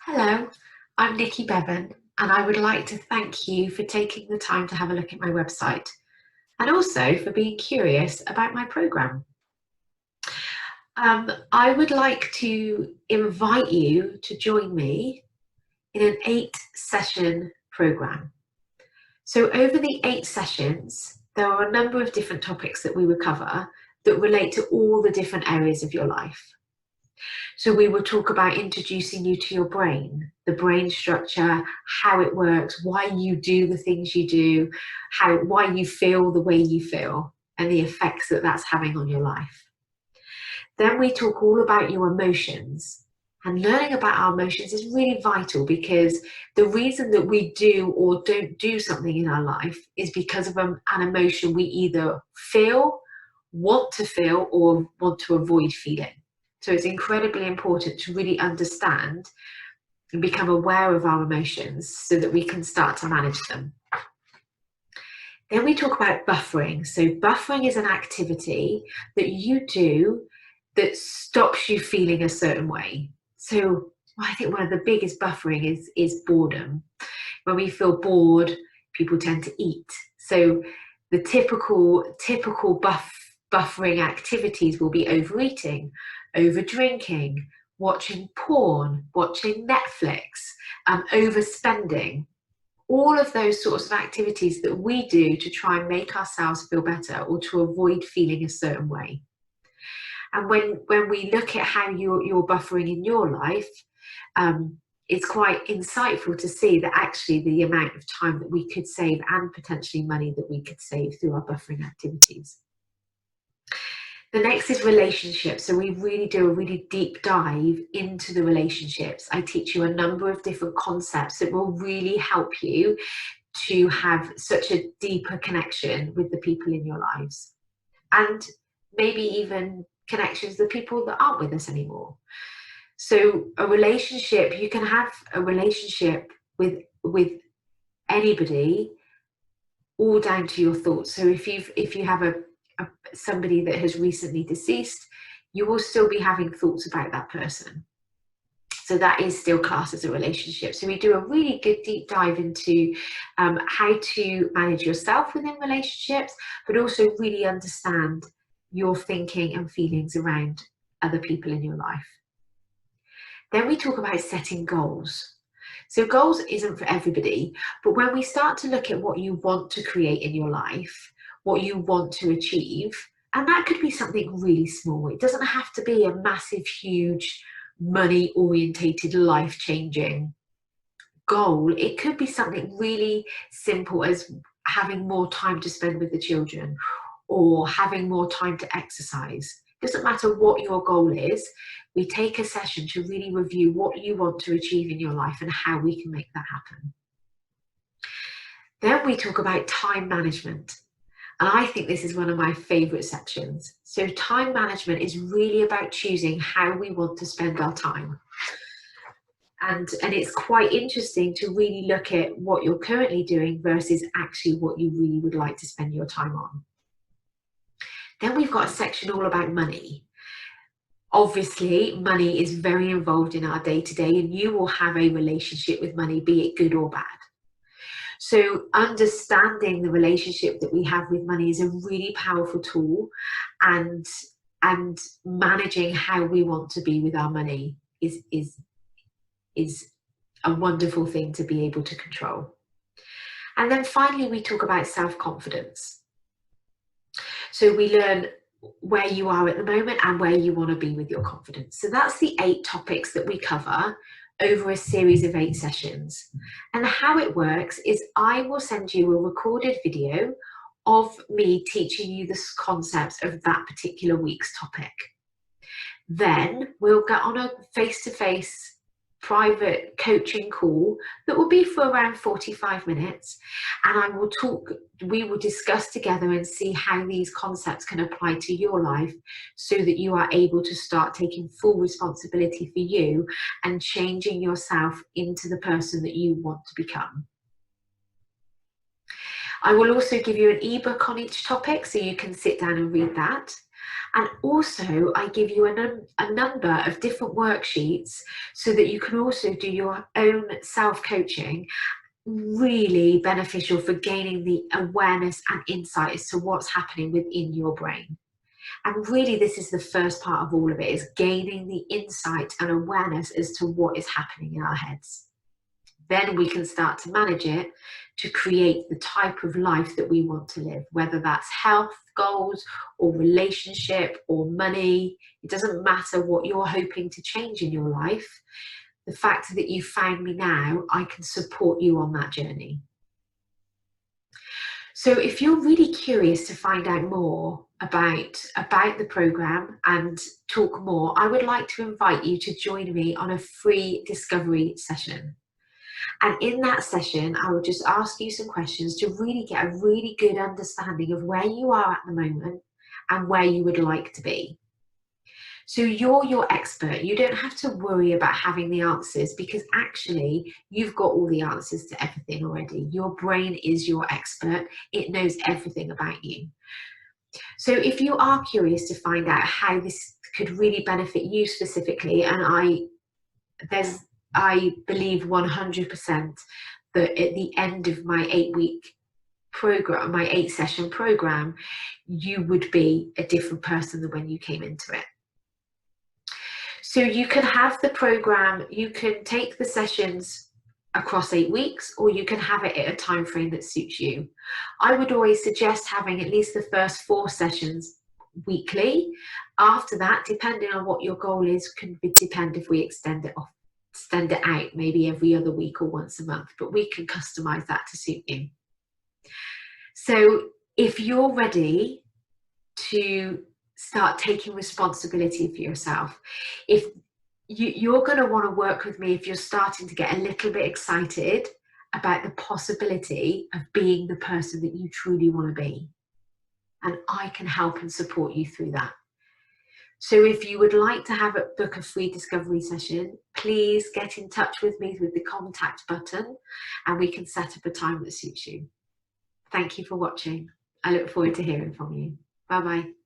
Hello, I'm Nikki Bevan, and I would like to thank you for taking the time to have a look at my website and also for being curious about my programme. I would like to invite you to join me in an 8-session programme. So, over the 8 sessions, there are a number of different topics that we will cover that relate to all the different areas of your life. So we will talk about introducing you to your brain, the brain structure, how it works, why you do the things you do, why you feel the way you feel, and the effects that that's having on your life. Then we talk all about your emotions. And learning about our emotions is really vital because the reason that we do or don't do something in our life is because of an emotion we either feel, want to feel, or want to avoid feeling. So it's incredibly important to really understand and become aware of our emotions so that we can start to manage them. Then we talk about buffering. So buffering is an activity that you do that stops you feeling a certain way. So I think one of the biggest buffering is boredom. When we feel bored, people tend to eat. So the typical buffering activities will be overeating, over drinking, watching porn, watching Netflix, overspending. All of those sorts of activities that we do to try and make ourselves feel better or to avoid feeling a certain way. And when we look at how you're buffering in your life, it's quite insightful to see that actually the amount of time that we could save and potentially money that we could save through our buffering activities. The next is relationships. So we really do a really deep dive into the relationships. I teach you a number of different concepts that will really help you to have such a deeper connection with the people in your lives. And maybe even connections with people that aren't with us anymore. So a relationship, you can have a relationship with anybody, all down to your thoughts. So if you have somebody that has recently deceased, you will still be having thoughts about that person. So that is still classed as a relationship. So we do a really good deep dive into how to manage yourself within relationships, but also really understand your thinking and feelings around other people in your life. Then we talk about setting goals. So goals isn't for everybody, but when we start to look at what you want to create in your life, what you want to achieve, and that could be something really small. It doesn't have to be a massive, huge, money-orientated, life-changing goal. It could be something really simple as having more time to spend with the children or having more time to exercise. It doesn't matter what your goal is. We take a session to really review what you want to achieve in your life and how we can make that happen. Then we talk about time management. And I think this is one of my favourite sections. So time management is really about choosing how we want to spend our time. And it's quite interesting to really look at what you're currently doing versus actually what you really would like to spend your time on. Then we've got a section all about money. Obviously, money is very involved in our day-to-day, and you will have a relationship with money, be it good or bad. So understanding the relationship that we have with money is a really powerful tool, and managing how we want to be with our money is a wonderful thing to be able to control. And then finally, we talk about self-confidence. So we learn where you are at the moment and where you want to be with your confidence. So that's the 8 topics that we cover over a series of 8 sessions. And how it works is I will send you a recorded video of me teaching you the concepts of that particular week's topic. Then we'll get on a face-to-face private coaching call that will be for around 45 minutes, and we will discuss together and see how these concepts can apply to your life so that you are able to start taking full responsibility for you and changing yourself into the person that you want to become. I will also give you an ebook on each topic so you can sit down and read that. And also I give you a number of different worksheets so that you can also do your own self-coaching, really beneficial for gaining the awareness and insight as to what's happening within your brain. And really, this is the first part of all of it, is gaining the insight and awareness as to what is happening in our heads. Then we can start to manage it to create the type of life that we want to live, whether that's health goals or relationship or money. It doesn't matter what you're hoping to change in your life. The fact that you found me now, I can support you on that journey. So if you're really curious to find out more about the program and talk more, I would like to invite you to join me on a free discovery session. And in that session, I will just ask you some questions to really get a really good understanding of where you are at the moment and where you would like to be. So you're your expert. You don't have to worry about having the answers, because actually you've got all the answers to everything already. Your brain is your expert. It knows everything about you. So if you are curious to find out how this could really benefit you specifically, and I believe 100% that at the end of my 8-week program, my 8-session program, you would be a different person than when you came into it. So you can have the program, you can take the sessions across 8 weeks, or you can have it at a time frame that suits you. I would always suggest having at least the first 4 sessions weekly. After that, depending on what your goal is, can depend if we extend it out maybe every other week or once a month, but we can customize that to suit you. So if you're ready to start taking responsibility for yourself, if you're going to want to work with me, if you're starting to get a little bit excited about the possibility of being the person that you truly want to be, and I can help and support you through that. So if you would like to book a free discovery session, please get in touch with me with the contact button, and we can set up a time that suits you. Thank you for watching. I look forward to hearing from you. Bye bye.